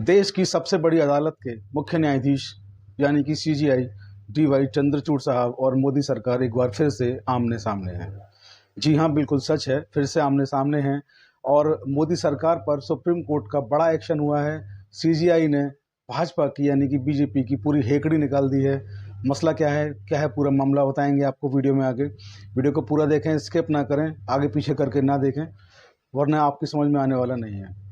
देश की सबसे बड़ी अदालत के मुख्य न्यायाधीश यानी कि सीजीआई डीवाई चंद्रचूड़ साहब और मोदी सरकार एक बार फिर से आमने सामने हैं। जी हाँ, बिल्कुल सच है, फिर से आमने सामने हैं। और मोदी सरकार पर सुप्रीम कोर्ट का बड़ा एक्शन हुआ है। सीजीआई ने भाजपा की यानी कि बीजेपी की पूरी हेकड़ी निकाल दी है। मसला क्या है पूरा मामला बताएंगे आपको वीडियो में आगे। वीडियो को पूरा देखें, स्किप ना करें, आगे पीछे करके ना देखें, वरना आपकी समझ में आने वाला नहीं है।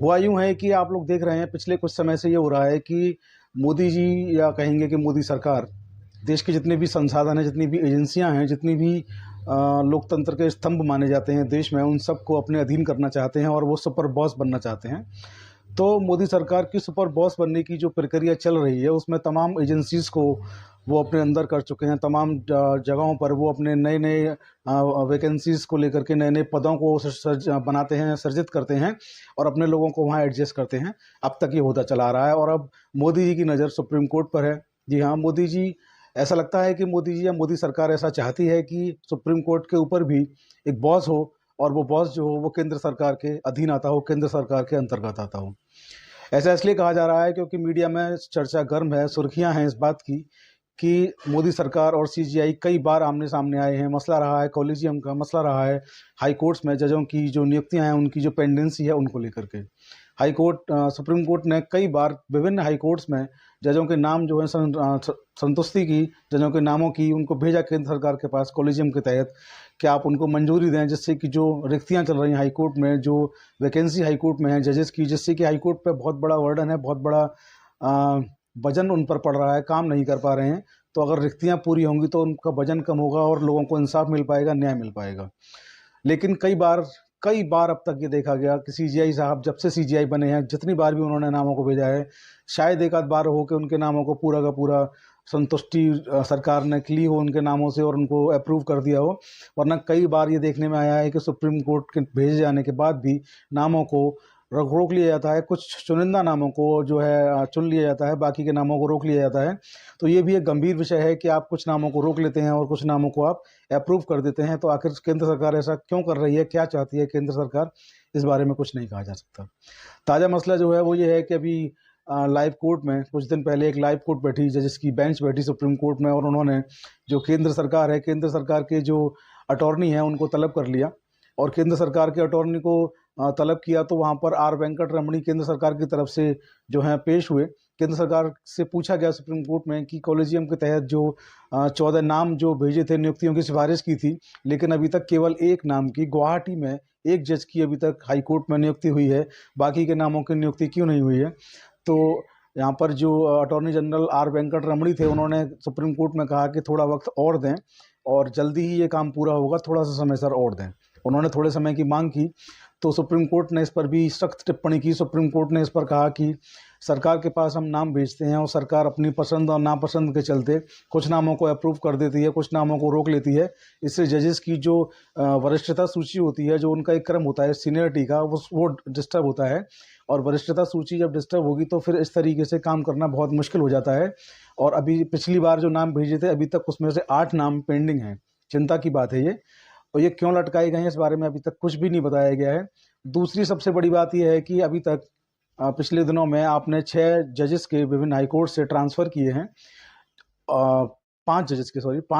हुआ यूँ है कि आप लोग देख रहे हैं पिछले कुछ समय से ये हो रहा है कि मोदी जी, या कहेंगे कि मोदी सरकार, देश के जितने भी संसाधन हैं, जितनी भी एजेंसियां हैं, जितनी भी लोकतंत्र के स्तंभ माने जाते हैं देश में, उन सबको अपने अधीन करना चाहते हैं और वो सुपर बॉस बनना चाहते हैं। तो मोदी सरकार की सुपर बॉस बनने की जो प्रक्रिया चल रही है उसमें तमाम एजेंसीज़ को वो अपने अंदर कर चुके हैं। तमाम जगहों पर वो अपने नए नए वैकेंसीज़ को लेकर के नए नए पदों को बनाते हैं, सर्जित करते हैं और अपने लोगों को वहाँ एडजस्ट करते हैं। अब तक ये होता चला आ रहा है और अब मोदी जी की नज़र सुप्रीम कोर्ट पर है। जी हाँ, मोदी जी, ऐसा लगता है कि मोदी जी या मोदी सरकार ऐसा चाहती है कि सुप्रीम कोर्ट के ऊपर भी एक बॉस हो और वो बॉस जो हो वो केंद्र सरकार के अधीन आता हो, केंद्र सरकार के अंतर्गत आता हो। ऐसा इसलिए कहा जा रहा है क्योंकि मीडिया में चर्चा गर्म है, सुर्खियां हैं इस बात की कि मोदी सरकार और सीजीआई कई बार आमने सामने आए हैं। मसला रहा है कॉलेजियम का, मसला रहा है हाई कोर्ट्स में जजों की जो नियुक्तियां हैं उनकी जो पेंडेंसी है उनको लेकर के। हाई कोर्ट, सुप्रीम कोर्ट ने कई बार विभिन्न हाई कोर्ट्स में जजों के नाम जो है संतुष्टि की, जजों के नामों की, उनको भेजा केंद्र सरकार के पास कॉलेजियम के तहत कि आप उनको मंजूरी दें, जिससे कि जो रिक्तियां चल रही हैं हाई कोर्ट में, जो वैकेंसी हाई कोर्ट में है जजेस की, जिससे कि हाई कोर्ट पे बहुत बड़ा वर्डन है, बहुत बड़ा वजन उन पर पड़ रहा है, काम नहीं कर पा रहे हैं। तो अगर रिक्तियां पूरी होंगी तो उनका वजन कम होगा और लोगों को इंसाफ मिल पाएगा, न्याय मिल पाएगा। लेकिन कई बार अब तक ये देखा गया कि सीजीआई साहब जब से सीजीआई बने हैं, जितनी बार भी उन्होंने नामों को भेजा है, शायद एक आध बार हो कि उनके नामों को पूरा का पूरा संतुष्टि सरकार ने ली हो उनके नामों से और उनको अप्रूव कर दिया हो। वरना कई बार ये देखने में आया है कि सुप्रीम कोर्ट के भेजे जाने के बाद भी नामों को रोक लिया जाता है। कुछ चुनिंदा नामों को जो है चुन लिया जाता है, बाकी के नामों को रोक लिया जाता है। तो ये भी एक गंभीर विषय है कि आप कुछ नामों को रोक लेते हैं और कुछ नामों को आप अप्रूव कर देते हैं। तो आखिर केंद्र सरकार ऐसा क्यों कर रही है, क्या चाहती है केंद्र सरकार, इस बारे में कुछ नहीं कहा जा सकता। ताज़ा मसला जो है वो ये है कि अभी लाइव कोर्ट में कुछ दिन पहले एक लाइव कोर्ट बैठी, जिसकी बेंच बैठी सुप्रीम कोर्ट में, और उन्होंने जो केंद्र सरकार है, केंद्र सरकार के जो अटॉर्नी है उनको तलब कर लिया। और केंद्र सरकार के अटॉर्नी को तलब किया तो वहाँ पर आर वेंकट रमणी केंद्र सरकार की तरफ से जो है पेश हुए। केंद्र सरकार से पूछा गया सुप्रीम कोर्ट में कि कॉलेजियम के तहत जो 14 नाम जो भेजे थे, नियुक्तियों की सिफारिश की थी, लेकिन अभी तक केवल एक नाम की, गुवाहाटी में एक जज की अभी तक हाई कोर्ट में नियुक्ति हुई है, बाकी के नामों की नियुक्ति क्यों नहीं हुई है। तो यहाँ पर जो अटॉर्नी जनरल आर वेंकट रमणी थे, उन्होंने सुप्रीम कोर्ट में कहा कि थोड़ा वक्त और दें और जल्दी ही ये काम पूरा होगा, थोड़ा सा समय सर और दें। उन्होंने थोड़े समय की मांग की तो सुप्रीम कोर्ट ने इस पर भी सख्त टिप्पणी की। सुप्रीम कोर्ट ने इस पर कहा कि सरकार के पास हम नाम भेजते हैं और सरकार अपनी पसंद और नापसंद के चलते कुछ नामों को अप्रूव कर देती है, कुछ नामों को रोक लेती है। इससे जजेस की जो वरिष्ठता सूची होती है, जो उनका एक क्रम होता है सीनियरिटी का, वो डिस्टर्ब होता है। और वरिष्ठता सूची जब डिस्टर्ब होगी तो फिर इस तरीके से काम करना बहुत मुश्किल हो जाता है। और अभी पिछली बार जो नाम भेजे थे, अभी तक उसमें से 8 नाम पेंडिंग हैं। चिंता की बात है ये। और ये क्यों लटकाए गए हैं इस बारे में अभी तक कुछ भी नहीं बताया गया है। दूसरी सबसे बड़ी बात यह है कि अभी तक पिछले दिनों में आपने 6 जजेस के विभिन्न हाई कोर्ट से ट्रांसफ़र किए हैं। 5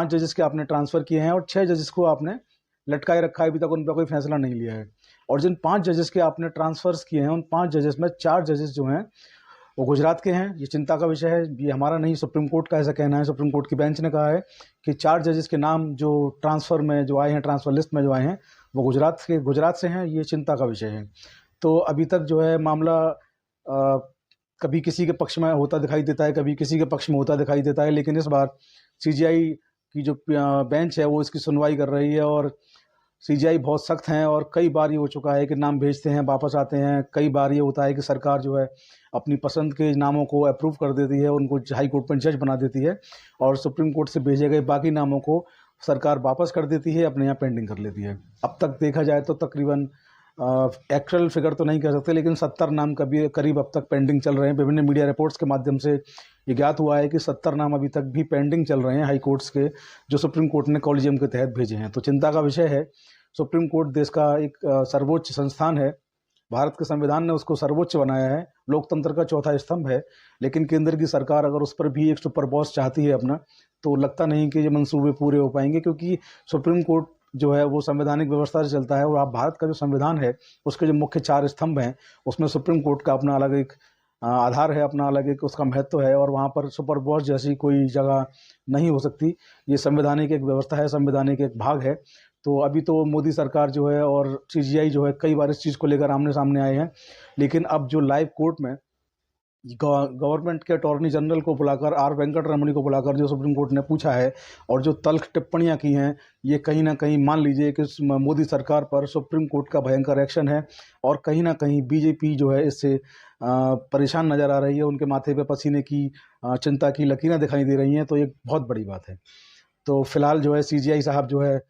जजेस के आपने ट्रांसफ़र किए हैं और 6 जजेस को आपने लटकाए रखा है, अभी तक उन पर कोई फैसला नहीं लिया है। और जिन 5 जजेस के आपने ट्रांसफ़र्स किए हैं, उन 5 जजेस में 4 जजेस जो हैं वो गुजरात के हैं। ये चिंता का विषय है, ये हमारा नहीं, सुप्रीम कोर्ट का ऐसा कहना है। सुप्रीम कोर्ट की बेंच ने कहा है कि 4 जजेस के नाम जो ट्रांसफ़र में जो आए हैं, ट्रांसफ़र लिस्ट में जो आए हैं, वो गुजरात से हैं। ये चिंता का विषय है। तो अभी तक जो है मामला कभी किसी के पक्ष में होता दिखाई देता है, कभी किसी के पक्ष में होता दिखाई देता है। लेकिन इस बार सीजीआई की जो बेंच है वो इसकी सुनवाई कर रही है और सीजीआई बहुत सख्त हैं। और कई बार ये हो चुका है कि नाम भेजते हैं, वापस आते हैं। कई बार ये होता है कि सरकार जो है अपनी पसंद के नामों को अप्रूव कर देती है, उनको हाई कोर्ट में जज बना देती है और सुप्रीम कोर्ट से भेजे गए बाकी नामों को सरकार वापस कर देती है, अपने यहाँ पेंडिंग कर लेती है। अब तक देखा जाए तो तकरीबन एक्चुअल फिगर तो नहीं कह सकते, लेकिन 70 नाम करीब अब तक पेंडिंग चल रहे हैं। विभिन्न मीडिया रिपोर्ट्स के माध्यम से ये ज्ञात हुआ है कि 70 नाम अभी तक भी पेंडिंग चल रहे हैं हाई कोर्ट्स के, जो सुप्रीम कोर्ट ने कॉलेजियम के तहत भेजे हैं। तो चिंता का विषय है। सुप्रीम कोर्ट देश का एक सर्वोच्च संस्थान है भारत के संविधान ने उसको सर्वोच्च बनाया है, लोकतंत्र का चौथा स्तंभ है। लेकिन केंद्र की सरकार अगर उस पर भी एक सुपर बॉस चाहती है अपना, तो लगता नहीं कि ये मंसूबे पूरे हो पाएंगे, क्योंकि सुप्रीम कोर्ट जो है वो संवैधानिक व्यवस्था से चलता है। और आप भारत का जो संविधान है उसके जो मुख्य 4 स्तंभ हैं उसमें सुप्रीम कोर्ट का अपना अलग एक आधार है, अपना अलग एक उसका महत्व है, और वहाँ पर सुपर बॉस जैसी कोई जगह नहीं हो सकती। ये संवैधानिक एक व्यवस्था है, संवैधानिक एक भाग है। तो अभी तो मोदी सरकार जो है और सीजीआई जो है कई बार इस चीज़ को लेकर आमने सामने आए हैं, लेकिन अब जो लाइव कोर्ट में गवर्नमेंट के अटॉर्नी जनरल को बुलाकर, आर वेंकट रमणी को बुलाकर जो सुप्रीम कोर्ट ने पूछा है और जो तल्ख टिप्पणियां की हैं, ये कहीं ना कहीं मान लीजिए कि मोदी सरकार पर सुप्रीम कोर्ट का भयंकर एक्शन है। और कहीं ना कहीं बीजेपी जो है इससे परेशान नजर आ रही है, उनके माथे पे पसीने की चिंता की लकीरें दिखाई दे रही हैं। तो ये बहुत बड़ी बात है। तो फिलहाल जो है सीजीआई साहब जो है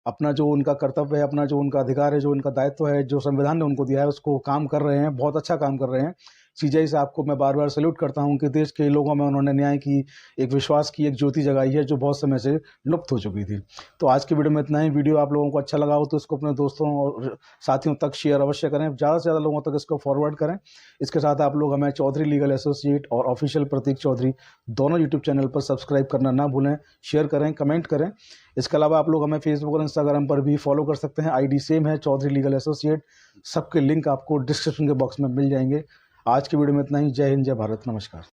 अपना जो उनका कर्तव्य है, अपना जो उनका अधिकार है, जो उनका दायित्व है, जो संविधान ने उनको दिया है, उसको काम कर रहे हैं, बहुत अच्छा काम कर रहे हैं। सीजीआई साहब को मैं बार बार सैल्यूट करता हूं कि देश के लोगों में उन्होंने न्याय की एक विश्वास की एक ज्योति जगाई है जो बहुत समय से लुप्त हो चुकी थी। तो आज की वीडियो में इतना ही। वीडियो आप लोगों को अच्छा लगा हो तो इसको अपने दोस्तों और साथियों तक शेयर अवश्य करें, ज़्यादा से ज़्यादा लोगों तक इसको फॉरवर्ड करें। इसके साथ आप लोग हमें चौधरी लीगल एसोसिएट और ऑफिशियल प्रतीक चौधरी दोनों यूट्यूब चैनल पर सब्सक्राइब करना ना भूलें, शेयर करें, कमेंट करें। इसके अलावा आप लोग हमें फेसबुक और इंस्टाग्राम पर भी फॉलो कर सकते हैं, आईडी सेम है, चौधरी लीगल एसोसिएट। सबके लिंक आपको डिस्क्रिप्शन के बॉक्स में मिल जाएंगे। आज की वीडियो में इतना ही। जय हिंद, जय भारत, नमस्कार।